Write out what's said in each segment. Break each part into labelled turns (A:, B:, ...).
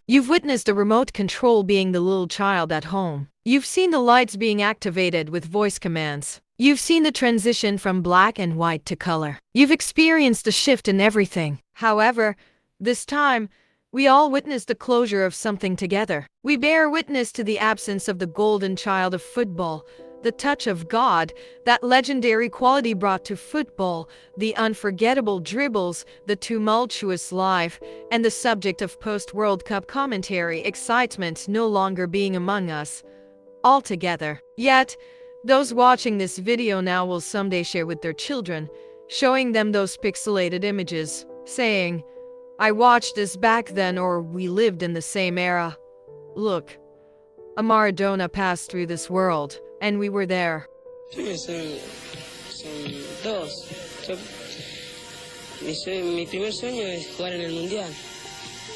A: You've witnessed the remote control being the little child at home. You've seen the lights being activated with voice commands. You've seen the transition from black and white to color. You've experienced the shift in everything. However, this time, we all witnessed the closure of something together. We bear witness to the absence of the golden child of football, the touch of God, that legendary quality brought to football, the unforgettable dribbles, the tumultuous life, and the subject of post-World Cup commentary excitement no longer being among us. All together. Yet, those watching this video now will someday share with their children, showing them those pixelated images, saying, "I watched this back then," or "We lived in the same era. Look, a Maradona passed through this world, and we were there."
B: Sí, son dos. Mi primer sueño es jugar en el Mundial.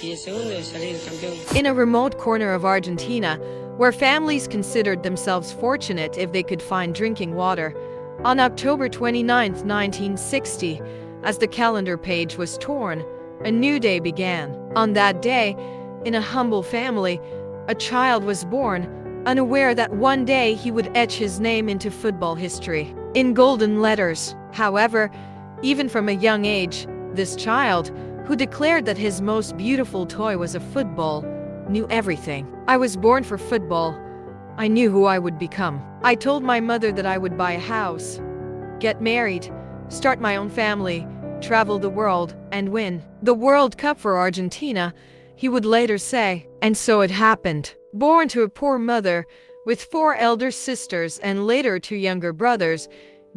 B: Y el segundo es salir campeón.
A: In a remote corner of Argentina, where families considered themselves fortunate if they could find drinking water, on October 29, 1960, as the calendar page was torn, a new day began. On that day, in a humble family, a child was born, unaware that one day he would etch his name into football history in golden letters. However, even from a young age, this child, who declared that his most beautiful toy was a football, knew everything. "I was born for football. I knew who I would become. I told my mother that I would buy a house, get married, start my own family, travel the world, and win the World Cup for Argentina," he would later say. And so it happened. Born to a poor mother, with 4 elder sisters and later 2 younger brothers,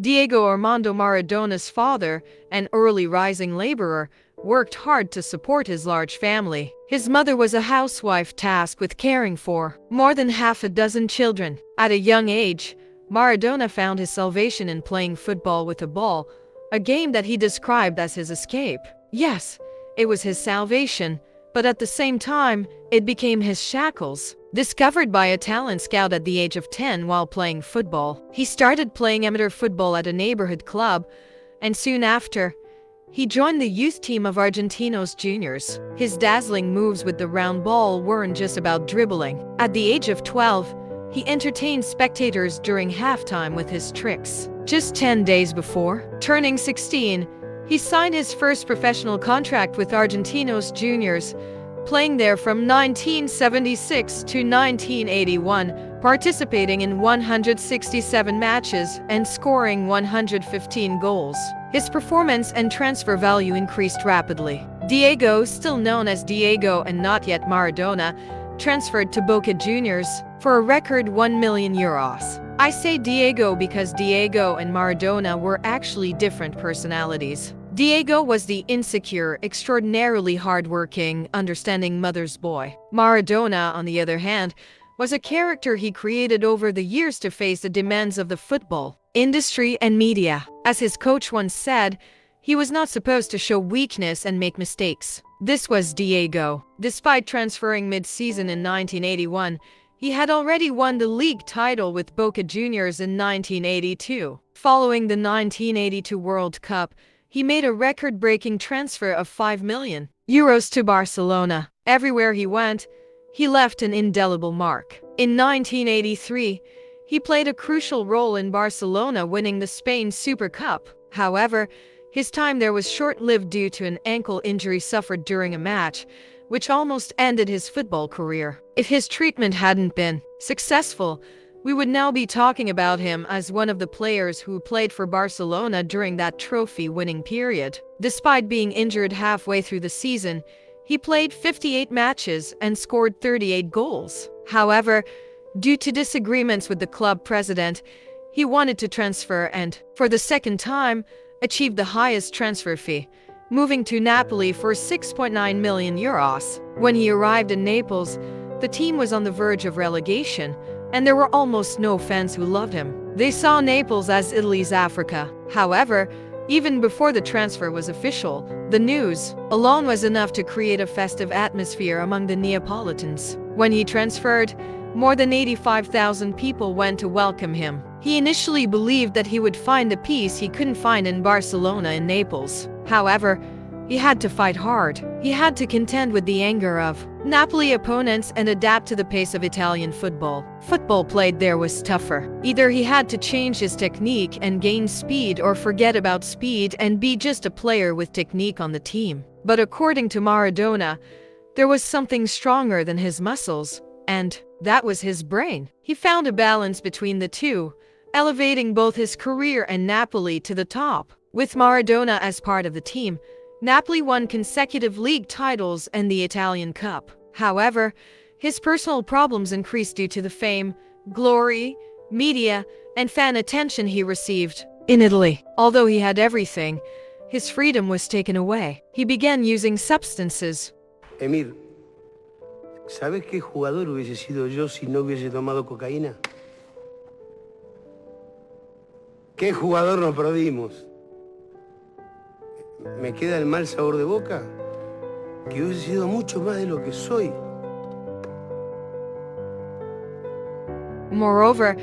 A: Diego Armando Maradona's father, an early rising laborer, worked hard to support his large family. His mother was a housewife tasked with caring for more than half a dozen children. At a young age, Maradona found his salvation in playing football with a ball, a game that he described as his escape. Yes, it was his salvation, but at the same time, it became his shackles. Discovered by a talent scout at the age of 10 while playing football, he started playing amateur football at a neighborhood club, and soon after, he joined the youth team of Argentinos juniors. His dazzling moves with the round ball weren't just about dribbling. At the age of 12, he entertained spectators during halftime with his tricks. Just 10 days before turning 16, he signed his first professional contract with Argentinos juniors, playing there from 1976 to 1981, participating in 167 matches and scoring 115 goals. His performance and transfer value increased rapidly. Diego, still known as Diego and not yet Maradona, transferred to Boca Juniors for a record €1 million. I say Diego because Diego and Maradona were actually different personalities. Diego was the insecure, extraordinarily hardworking, understanding mother's boy. Maradona, on the other hand, was a character he created over the years to face the demands of the football industry and media. As his coach once said, he was not supposed to show weakness and make mistakes. This was Diego. Despite transferring mid-season in 1981, he had already won the league title with Boca Juniors in 1982. Following the 1982 World Cup, he made a record-breaking transfer of €5 million to Barcelona. Everywhere he went, he left an indelible mark. In 1983, he played a crucial role in Barcelona winning the Spain Super Cup. However, his time there was short-lived due to an ankle injury suffered during a match, which almost ended his football career. If his treatment hadn't been successful, we would now be talking about him as one of the players who played for Barcelona during that trophy-winning period. Despite being injured halfway through the season, he played 58 matches and scored 38 goals. However, due to disagreements with the club president, he wanted to transfer and, for the second time, achieved the highest transfer fee, moving to Napoli for €6.9 million. When he arrived in Naples, the team was on the verge of relegation, and there were almost no fans who loved him. They saw Naples as Italy's Africa. However, even before the transfer was official, the news alone was enough to create a festive atmosphere among the Neapolitans. When he transferred, more than 85,000 people went to welcome him. He initially believed that he would find the peace he couldn't find in Barcelona and Naples. However, He had to fight hard. He had to contend with the anger of Napoli opponents and adapt to the pace of Italian football. Football played there was tougher. Either he had to change his technique and gain speed, or forget about speed and be just a player with technique on the team. But according to Maradona, there was something stronger than his muscles, and that was his brain. He found a balance between the two, elevating both his career and Napoli to the top. With Maradona as part of the team, Napoli won consecutive league titles and the Italian Cup. However, his personal problems increased due to the fame, glory, media, and fan attention he received. In Italy, although he had everything, his freedom was taken away. He began using substances.
C: Emir, ¿sabes qué jugador hubiese sido yo si no hubiese tomado cocaína? ¿Qué jugador nos perdimos? Me queda el mal sabor de boca, que hubiese sido mucho más de lo que soy.
A: Moreover,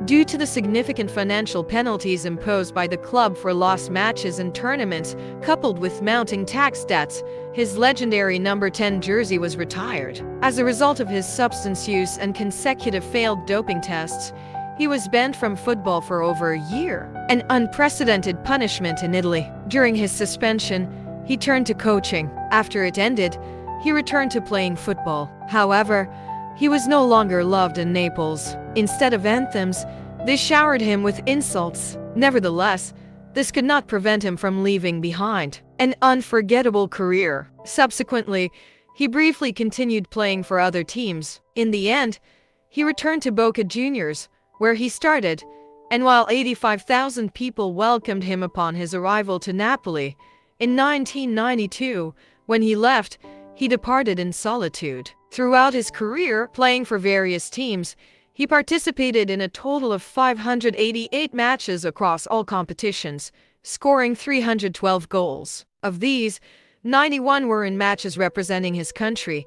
A: due to the significant financial penalties imposed by the club for lost matches and tournaments, coupled with mounting tax debts, his legendary number 10 jersey was retired. As a result of his substance use and consecutive failed doping tests, he was banned from football for over a year, an unprecedented punishment in Italy. During his suspension, he turned to coaching. After it ended, he returned to playing football. However, he was no longer loved in Naples. Instead of anthems, they showered him with insults. Nevertheless, this could not prevent him from leaving behind an unforgettable career. Subsequently, he briefly continued playing for other teams. In the end, he returned to Boca Juniors, where he started, and while 85,000 people welcomed him upon his arrival to Napoli, in 1992, when he left, he departed in solitude. Throughout his career, playing for various teams, he participated in a total of 588 matches across all competitions, scoring 312 goals. Of these, 91 were in matches representing his country,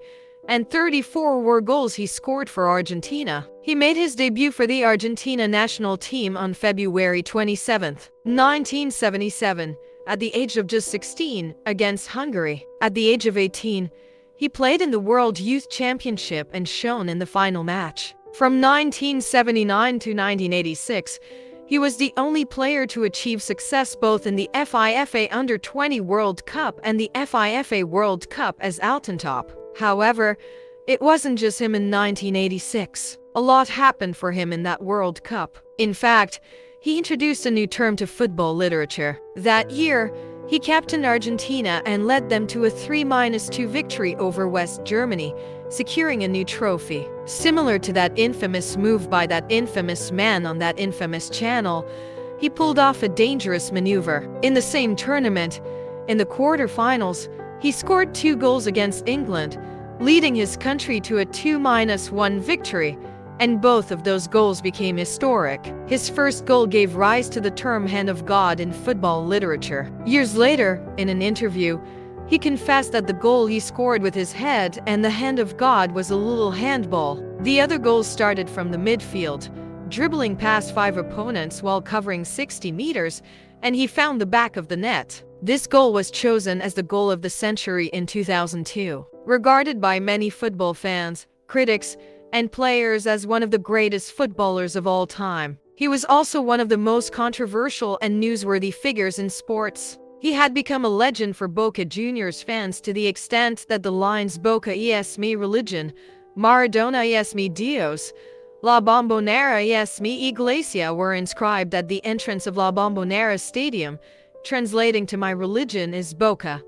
A: and 34 were goals he scored for Argentina. He made his debut for the Argentina national team on February 27, 1977, at the age of just 16, against Hungary. At the age of 18, he played in the World Youth Championship and shone in the final match. From 1979 to 1986, he was the only player to achieve success both in the FIFA Under-20 World Cup and the FIFA World Cup as Altintop. However, it wasn't just him in 1986. A lot happened for him in that World Cup. In fact, he introduced a new term to football literature. That year, he captained Argentina and led them to a 3-2 victory over West Germany, securing a new trophy. Similar to that infamous move by that infamous man on that infamous channel, he pulled off a dangerous maneuver. In the same tournament, in the quarterfinals, he scored 2 goals against England, leading his country to a 2-1 victory, and both of those goals became historic. His first goal gave rise to the term hand of God in football literature. Years later, in an interview, he confessed that the goal he scored with his head and the hand of God was a little handball. The other goals started from the midfield, dribbling past 5 opponents while covering 60 meters, and he found the back of the net. This goal was chosen as the goal of the century in 2002. Regarded by many football fans, critics, and players as one of the greatest footballers of all time, he was also one of the most controversial and newsworthy figures in sports. He had become a legend for Boca Juniors fans to the extent that the lines Boca es mi religion, Maradona es mi Dios, La Bombonera es mi iglesia were inscribed at the entrance of La Bombonera Stadium, translating to my religion is Boca,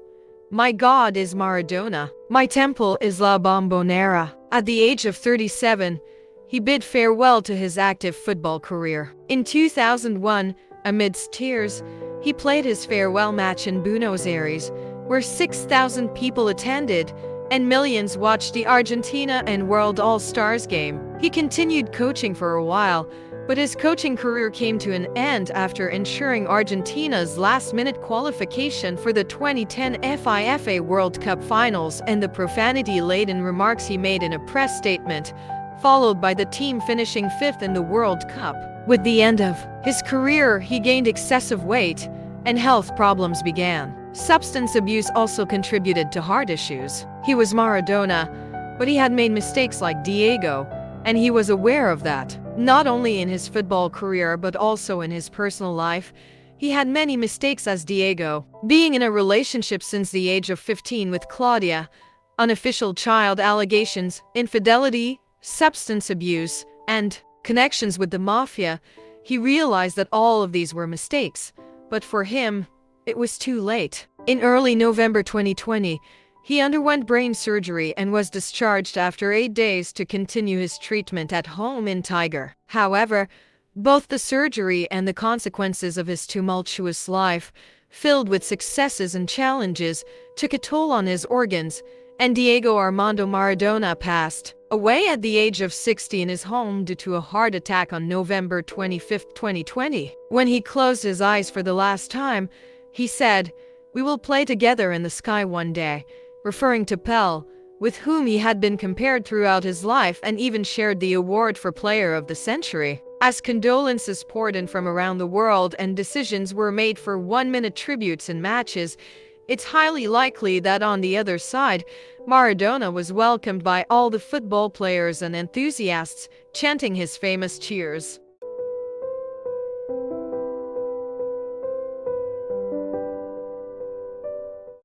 A: my God is Maradona, my temple is La Bombonera. At the age of 37, he bid farewell to his active football career. In 2001, amidst tears, he played his farewell match in Buenos Aires, where 6,000 people attended and millions watched the Argentina and World All-Stars game. He continued coaching for a while, but his coaching career came to an end after ensuring Argentina's last-minute qualification for the 2010 FIFA World Cup Finals and the profanity-laden remarks he made in a press statement, followed by the team finishing 5th in the World Cup. With the end of his career, he gained excessive weight, and health problems began. Substance abuse also contributed to heart issues. He was Maradona, but he had made mistakes like Diego, and he was aware of that. Not only in his football career but also in his personal life, he had many mistakes as Diego. Being in a relationship since the age of 15 with Claudia, unofficial child allegations, infidelity, substance abuse, and connections with the mafia, he realized that all of these were mistakes. But for him, it was too late. In early November 2020, he underwent brain surgery and was discharged after 8 days to continue his treatment at home in Tiger. However, both the surgery and the consequences of his tumultuous life, filled with successes and challenges, took a toll on his organs, and Diego Armando Maradona passed away at the age of 60 in his home due to a heart attack on November 25, 2020. When he closed his eyes for the last time, he said, "We will play together in the sky one day," referring to Pele, with whom he had been compared throughout his life and even shared the award for Player of the Century. As condolences poured in from around the world and decisions were made for one-minute tributes in matches, it's highly likely that on the other side, Maradona was welcomed by all the football players and enthusiasts, chanting his famous cheers.